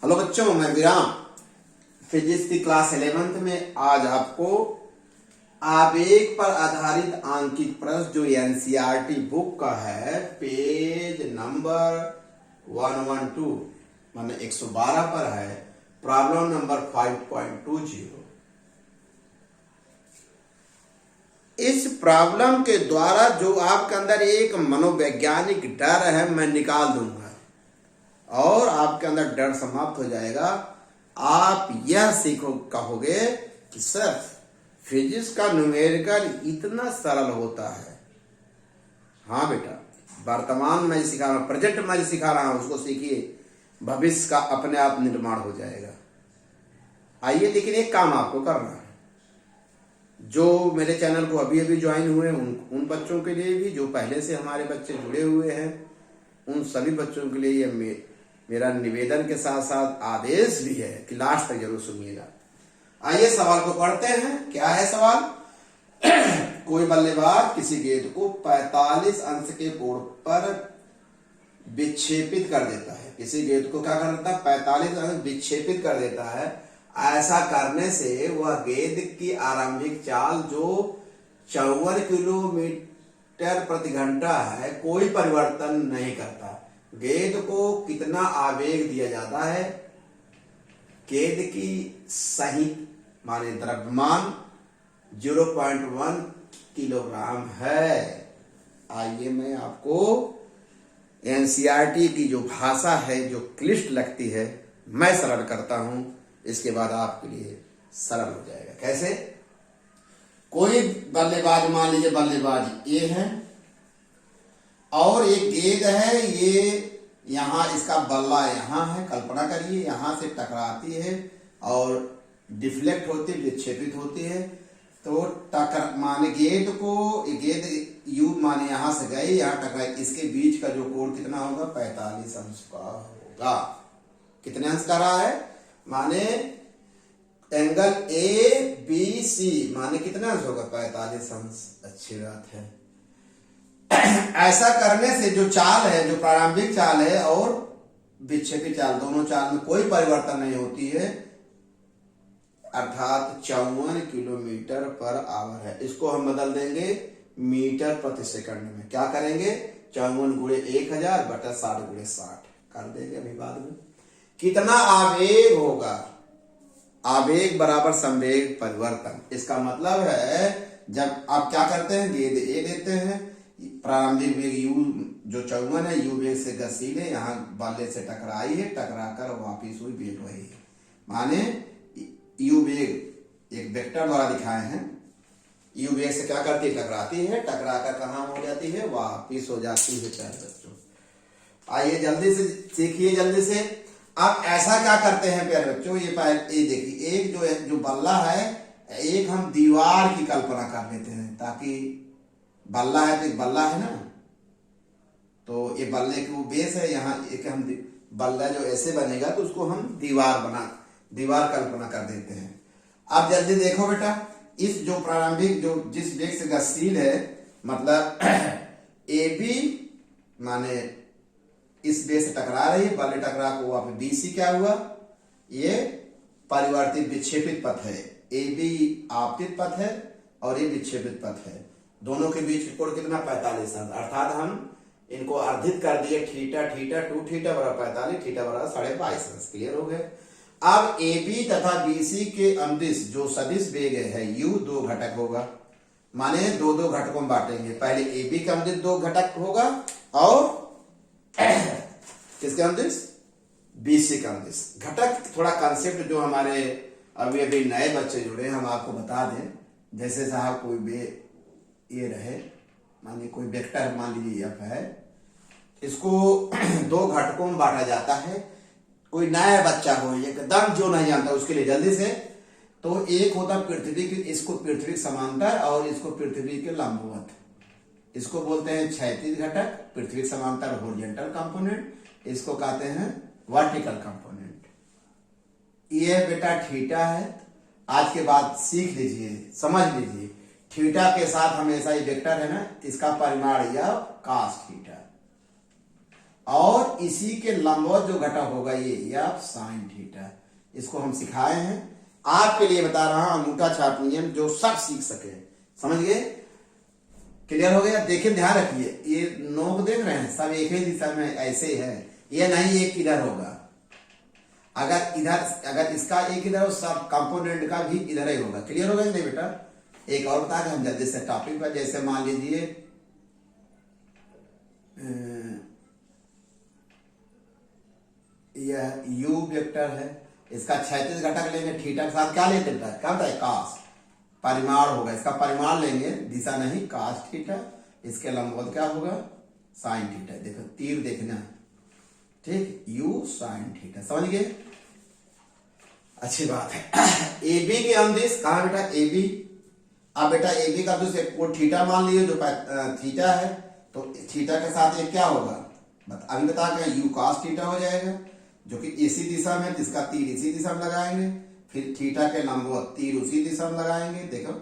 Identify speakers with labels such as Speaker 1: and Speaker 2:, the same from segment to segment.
Speaker 1: Hello बच्चों, मैं विराम फिजिक्स की क्लास 11th में आज आपको आवेग पर आधारित आंकिक प्रश्न जो एनसीईआरटी बुक का है, पेज नंबर 112 माने 112 पर है, प्रॉब्लम नंबर 5.20। इस प्रॉब्लम के द्वारा जो आपके अंदर एक मनोवैज्ञानिक डर है मैं निकाल दूंगा और आपके अंदर डर समाप्त हो जाएगा। आप यह कहोगे कि सर फिजिक्स का न्यूमेरिकल इतना सरल होता है। हाँ बेटा, वर्तमान में सिखा रहा हूँ, प्रेजेंट में सिखा रहा हूँ, उसको सीखिए, भविष्य का अपने आप निर्माण हो जाएगा। आइए, लेकिन एक काम आपको करना है, जो मेरे चैनल को अभी अभी ज्वाइन हुए उन बच्चों के लिए भी, जो पहले से हमारे बच्चे जुड़े हुए हैं, उन सभी बच्चों के लिए ये मेरा निवेदन के साथ साथ आदेश भी है कि लास्ट तक जरूर सुनिएगा। आइए सवाल को पढ़ते हैं। क्या है सवाल? कोई बल्लेबाज किसी गेंद को 45 अंश के कोण पर विक्षेपित कर देता है। किसी गेंद को क्या कर देता है? 45 अंश विक्षेपित कर देता है। ऐसा करने से वह गेंद की आरंभिक चाल जो 54 किलोमीटर प्रति घंटा है, कोई परिवर्तन नहीं करता। गेंद को कितना आवेग दिया जाता है? गेंद की सही माने द्रव्यमान 0.1 किलोग्राम है। आइए, मैं आपको एनसीईआरटी की जो भाषा है, जो क्लिष्ट लगती है, मैं सरल करता हूं। इसके बाद आपके लिए सरल हो जाएगा। कैसे? कोई बल्लेबाज, मान लीजिए बल्लेबाज ए है और एक गेंद है, ये यहाँ इसका बल्ला यहाँ है, कल्पना करिए, यहाँ से टकराती है और डिफ्लेक्ट होती है, विक्षेपित होती है। तो माने गेंद को, गेंद यू माने यहाँ से गई, यहाँ टकराई, इसके बीच का जो कोण कितना होगा? 45 अंश का होगा। कितने अंश का रहा है? माने एंगल ए बी सी माने कितना अंश होगा? 45 अंश। अच्छी बात है। ऐसा करने से जो चाल है, जो प्रारंभिक चाल है और विक्षेपित चाल, दोनों चाल में कोई परिवर्तन नहीं होती है, अर्थात 54 किलोमीटर पर आवर है। इसको हम बदल देंगे मीटर प्रति सेकंड में। क्या करेंगे? 54 गुणे 1000 बटा 60 गुणे 60 कर देंगे अभी बाद में। कितना आवेग होगा? आवेग बराबर संवेग परिवर्तन। इसका मतलब है जब आप क्या करते हैं, गेंद ए देते हैं, प्रारंभिक वेग यू जो 54 है, यू वेग से गति है, यहाँ बल्ले से टकराई है, टकरा कर वापिस हुई, वेग वही है। माने यू वेग एक वेक्टर द्वारा दिखाए हैं, यू वेग से क्या करती है? टकराती है, टकरा कर कहाँ हो जाती है? वापिस हो जाती है। प्यारे बच्चों, आइए जल्दी से सीखिए, जल्दी से। अब ऐसा क्या करते हैं प्यारे बच्चों, ये देखिए, एक जो है, जो बल्ला है, एक हम दीवार की कल्पना कर लेते हैं, ताकि बल्ला है तो एक बल्ला है ना, तो ये बल्ले की वो बेस है, यहाँ एक हम बल्ला जो ऐसे बनेगा तो उसको हम दीवार कल्पना कर देते हैं। अब जल्दी देखो बेटा, इस जो प्रारंभिक जो जिस वेग से गतिशील है, मतलब ए बी माने इस बेस से टकरा रही है, बल्ले टकरा को वहां पे बीसी क्या हुआ? ये परिवर्तित विक्षेपित पथ है। ए बी आपतित पथ है और ये विक्षेपित पथ है। दोनों के बीच कोण कितना? 45 अंश। अर्थात हम इनको अर्धित कर दिए, थीटा 2 थीटा बराबर 45, थीटा बराबर 22.5 अंश। क्लियर हो गए? अब ए बी तथा बीसी के अंदिश जो सदिश वेग है यू, दो घटक होगा, माने दो घटकों में बांटेंगे। पहले ए बी का अंदिश 2 घटक होगा और किसके अंदिश? बीसी का अंदिश। घटक थोड़ा कंसेप्ट जो हमारे अभी अभी नए बच्चे जुड़े, हम आपको बता दें। जैसे साहब कोई ये रहे, मानिए कोई वेक्टर मान लीजिए एफ है, इसको 2 घटकों में बांटा जाता है। कोई नया बच्चा हो, एकदम जो नहीं जानता, उसके लिए जल्दी से, तो एक होता पृथ्वी की, इसको पृथ्वी के समांतर और इसको पृथ्वी के लंबवत, इसको बोलते हैं क्षैतिज घटक, पृथ्वी के समांतर हॉरिजॉन्टल कंपोनेंट, इसको कहते हैं वर्टिकल कंपोनेंट। ये बेटा थीटा है। आज के बाद सीख लीजिए, समझ लीजिए, थीटा के साथ हमेशा ये वेक्टर है ना, इसका परिमाण यह cos थीटा, और इसी के लंबवत जो घटक होगा ये आप साइन थीटा, इसको हम सिखाए हैं, आपके लिए बता रहा हूं अंगूठा छाप नियम, जो सब सीख सके। समझ गए? क्लियर हो गया? देखिए ध्यान रखिए, ये नोक देख रहे हैं सब एक ही दिशा में ऐसे है, ये नहीं एक इधर होगा। अगर इसका एक इधर हो, सब कंपोनेंट का भी इधर ही होगा। क्लियर हो गया नहीं बेटा? एक और बता दें हम जल्दी से टॉपिक पर, जैसे मान लीजिए यह u वेक्टर है, इसका क्षैतिज घटक लेंगे, थीटा के साथ क्या लेते हैं? क्या होता है? cos, परिमाण होगा, इसका परिमाण लेंगे, दिशा नहीं, cos थीटा, इसके लंबवत क्या होगा? sin theta. देखो तीर देखना, ठीक, u sin थीटा। समझ गए? अच्छी बात है। AB के अनुदिश कहा बेटा? AB, अब बेटा AB का अनुदिश वो थीटा मान लिए जो थीटा है, तो थीटा के साथ ये क्या होगा? अभी बता के u cos थीटा हो जाएगा, जो कि इसी दिशा में, इसका तीर इसी दिशा में लगाएंगे, फिर थीटा के लंबवत तीर उसी दिशा में लगाएंगे। देखो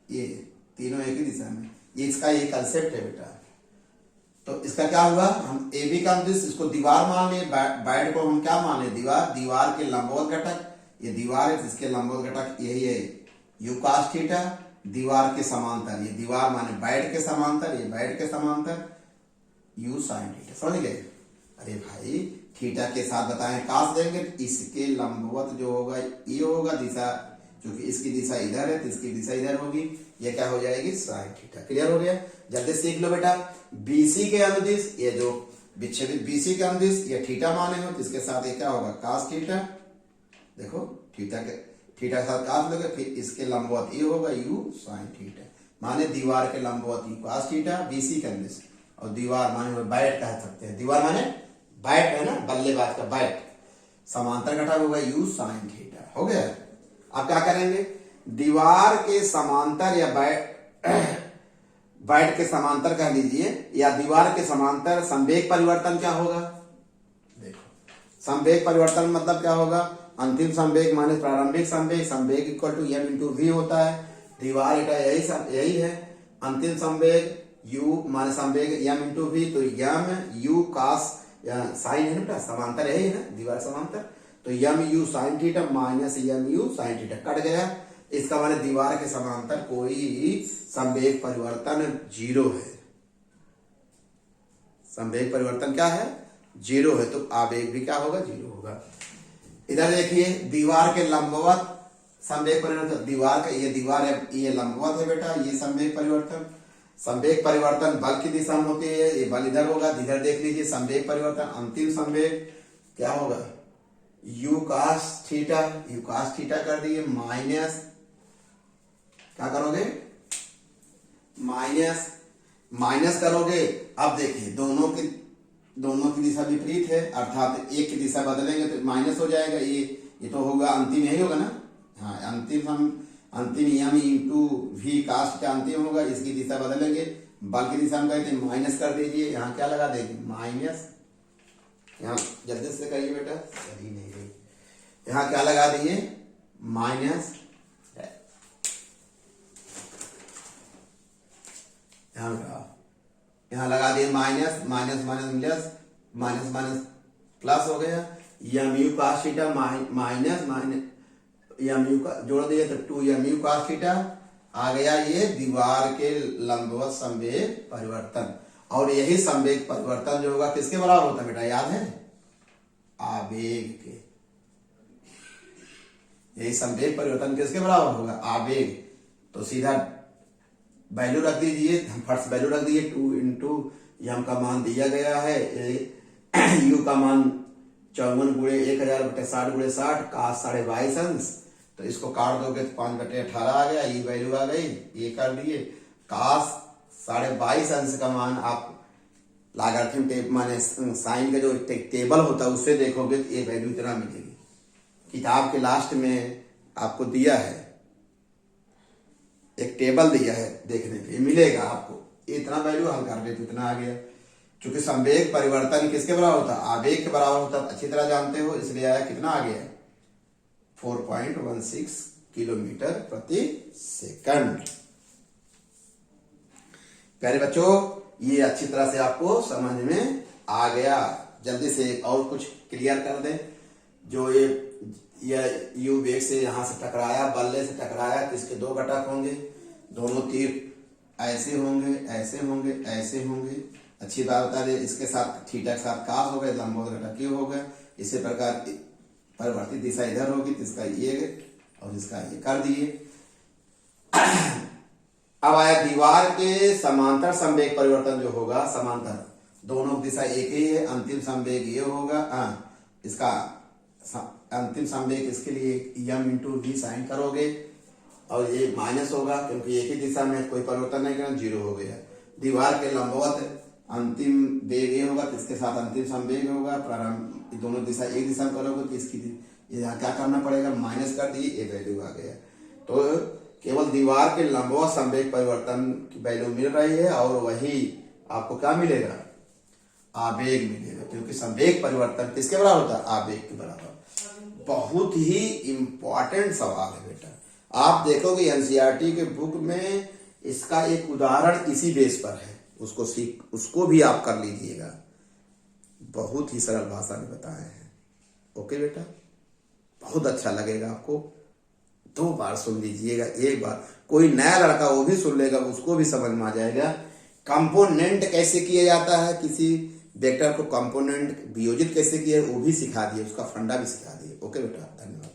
Speaker 1: ये तीनों एक ही दिशा में, ये इसका ये कंसेप्ट है बेटा। तो इसका क्या हुआ? हम AB का अनुदिश इसको दीवार मान लिए, बैड को हम क्या मान लिए? दीवार। दीवार के लंबवत घटक, ये दीवार है, इसके लंबवत घटक यही है u cos थीटा। दीवार के समांतर, ये दीवार माने बैड के समांतर, ये बैड के समांतर u sin थीटा। समझ गए? अरे भाई थीटा के साथ बताएं cos देंगे, इसके लंबवत जो होगा ये होगा दिशा, क्योंकि इसकी दिशा इधर है तो इसकी दिशा इधर होगी, ये क्या हो जाएगी? sin theta. क्लियर हो गया? जल्दी सीख लो बेटा। BC के अनुदिश, ये जो विच्छेदित BC के अनुदिश ये थीटा माने हो, तो इसके साथ ये क्या होगा? cos theta. देखो थीटा के साथ cos लोगे, फिर इसके लंबवत ये होगा u sin थीटा, माने दीवार के लंबवत u cos थीटा, BC के अनुदिश, और दीवार माने बैट कह सकते हैं, दीवार माने बैट है ना, बल्लेबाज का बैट, समांतर घटक होगा u sin थीटा। हो गया? अब क्या करेंगे? दीवार के समांतर या बैट के समांतर कह लीजिए, या दीवार के समांतर संवेग परिवर्तन क्या होगा? देखो संवेग परिवर्तन मतलब क्या होगा? अंतिम संवेग माने प्रारंभिक संवेग, संवेग equal to m into v होता है। दीवार एटा यही है। अंतिम संवेग u माने संवेग m इंटू v, तो m u cos साइन है ना, समांतर यही है ना, दीवार समांतर, तो m u sin theta minus m u sin theta cut गया। इसका माने दीवार के समांतर कोई संवेग परिवर्तन जीरो है। संवेग परिवर्तन क्या है? जीरो है, तो आवेग भी क्या होगा? जीरो होगा। इधर देखिए दीवार के लंबवत संवेग परिवर्तन, दीवार का ये दीवार है, ये लंबवत है बेटा, ये संवेग परिवर्तन। संवेग परिवर्तन बल की दिशा में होती है, ये बल इधर होगा, इधर देख लीजिए संवेग परिवर्तन। अंतिम संवेग क्या होगा? u cos theta, u cos theta कर दिए, माइनस क्या करोगे? माइनस करोगे। अब देखिए दोनों की दिशा विपरीत है, अर्थात एक की दिशा बदलेंगे तो माइनस हो जाएगा। ये तो होगा अंतिम, यही होगा ना? हाँ, अंतिम m into v cos theta अंतिम होगा, इसकी दिशा बदलेंगे, बल की दिशा में कहते हैं माइनस कर दीजिए। यहाँ क्या लगा देंगे? माइनस। यहाँ जल्दी से करिए बेटा, सही नहीं रही। यहाँ क्या लगा दिए? माइनस। यहाँ लगा दिए minus, minus minus minus plus हो गया। m u cos theta minus m u का जोड़ दिए तो 2m u cos थीटा आ गया। ये दीवार के लंबवत संवेग परिवर्तन, और यही संवेग परिवर्तन जो होगा किसके बराबर होता है बेटा? याद है? आवेग के। यही संवेग परिवर्तन किसके बराबर होगा? आवेग। तो सीधा वैल्यू रख दीजिए, फर्स्ट वैल्यू रख दीजिए 2 इंटू m का मान दिया गया है, u का मान 54 गुणे 1000 बटे 60 गुणे 60 cos 22.5 अंश। तो इसको काट दोगे तो 5 बटे 18 आ गया, ये वैल्यू आ गई, ये कर दिए। cos 22.5 अंश का मान आप लॉगरिथम टेबल माने साइन का जो टेबल होता है उससे देखोगे तो ये वैल्यू इतना मिलेगी। किताब के लास्ट में आपको दिया है, एक टेबल दिया है, देखने के लिए मिलेगा आपको। इतना वैल्यू हल कर दे तो इतना आ गया। क्योंकि संवेग परिवर्तन किसके बराबर होता है? आवेग के बराबर होता है, अच्छी तरह जानते हो, इसलिए आया कितना आ गया? 4.16 किलोमीटर प्रति सेकंड। प्यारे बच्चों, ये अच्छी तरह से आपको समझ में आ गया। जल्दी से और कुछ क्लियर कर दें। जो ये यू वेग से यहाँ से टकराया, बल्ले से टकराया, तो इसके दो घटक होंगे, दोनों तीर ऐसे होंगे, ऐसे होंगे, ऐसे होंगे। अच्छी बात बता दें, इसके साथ थीटा के साथ कास हो गए, लंबवत घटक हो गए। इसी प्रकार परिवर्तित दिशा इधर होगी तो इसका ये और इसका ये कर दिए। अब आया दीवार के समांतर संवेग परिवर्तन जो होगा, समांतर दोनों दिशा एक ही है, अंतिम संवेग ये होगा। इसका अंतिम संवेग इसके लिए यम इंटू वी साइन करोगे और ये माइनस होगा क्योंकि एक ही दिशा में कोई परिवर्तन नहीं करना, जीरो हो गया। दीवार के लंबवत अंतिम वेग ये होगा तो इसके साथ अंतिम संवेग होगा। प्रारंभ दोनों दिशा एक दिशा में करोगे तो इसकी यहाँ क्या करना पड़ेगा, माइनस कर दिए, ये वैल्यू आ गया। तो केवल दीवार के लंबवत संवेग परिवर्तन की वैल्यू मिल रही है और वही आपको क्या मिलेगा, आवेग मिलेगा, क्योंकि संवेग परिवर्तन किसके बराबर होता है, आवेग के बराबर। बहुत ही इंपॉर्टेंट सवाल है बेटा। आप देखोगे एनसीईआरटी के बुक में इसका एक उदाहरण इसी बेस पर है, उसको भी आप कर लीजिएगा। बहुत ही सरल भाषा में बताए हैं। ओके बेटा, बहुत अच्छा लगेगा आपको। 2 बार सुन लीजिएगा, एक बार कोई नया लड़का वो भी सुन लेगा, उसको भी समझ में आ जाएगा। कंपोनेंट कैसे किया जाता है, किसी वेक्टर को कंपोनेंट वियोजित कैसे किया वो भी सिखा दिए, उसका फंडा भी सिखा दिए। ओके बेटा, धन्यवाद।